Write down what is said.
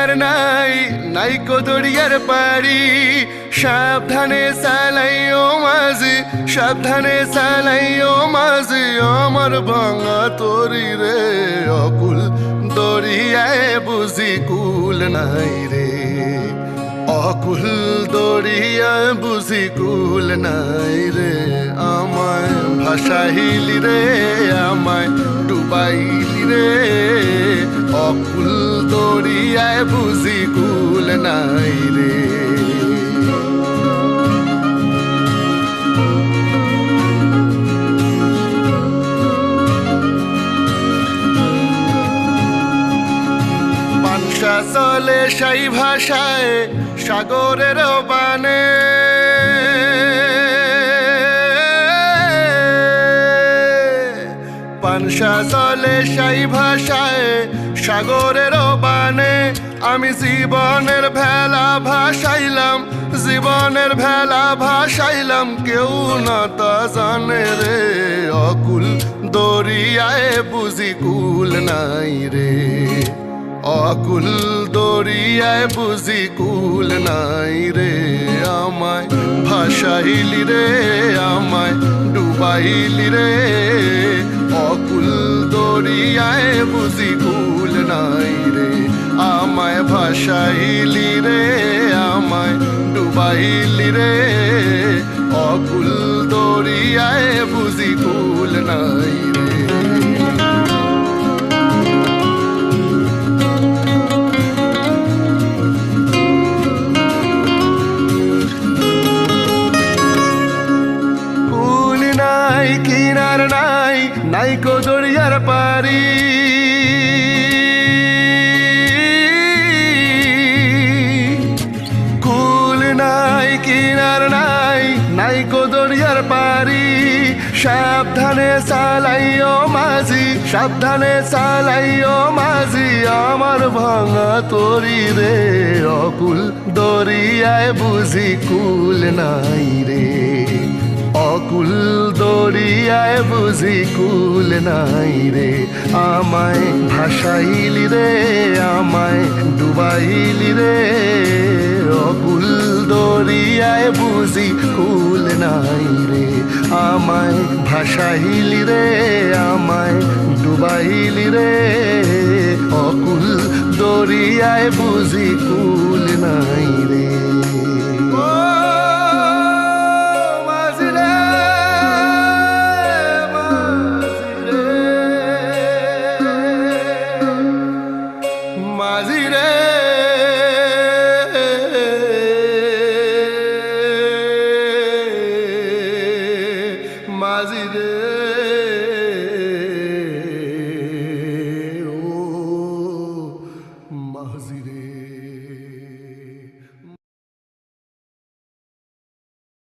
কিনার নাই নাই কো দরিয়ার পাড়ি সাবধানে চালাইও মাঝি সাবধানে চালাইও মাঝি আমার ভাঙা তরি রে অকুল দরিয়ায় বুঝি কুল নাই রে অকুল দরিয়ায় বুঝি কুল নাই রে আমায় ভাসাইলি রে আমায় ডুবাইলি রে অকুল দরিয়ায় বুঝি কুল নাই রে পানসা চলে সেই ভাষায় সাগরের বানে পানসা চলে সেই ভাষায় সাগরের বানে আমি জীবনের ভেলা ভাসাইলাম জীবনের ভেলা ভাসাইলাম কেউ না তা জানে রে অকুল দরিয়ায় বুঝি কুল নাই রে অকুল দরিয়ায় বুঝি কুল নাই রে আমায় ভাসাইলি রে আমায় ডুবাইলি রে অকুল দরিয়ায় বুঝি কুল নাই রে আমায় ভাসাইলি রে আমায় ডুবাইলি রে অকুল দরিয়ায় বুঝি কুল নাই রে কিনার নাই নাই কো দরিয়ার পারি কুল নাই কিনার নাই নাই কো দরিয়ার পারি সাবধানে চালাইও মাঝি সাবধানে চালাইও মাঝি আমার ভাঙা তরি রে অকুল দরিয়ায় বুঝি কুল নাই রে অকুল দরিয়ায় বুঝি কুল নাই রে আমায় ভাসাইলি রে আমায় ডুবাইলি রে অকুল দরিয়ায় বুঝি কুল নাই রে আমায় ভাসাইলি রে আমায় ডুবাইলি রে অকুল দরিয়ায় বুঝি কুল নাই রে মাঝি রে মাঝি রে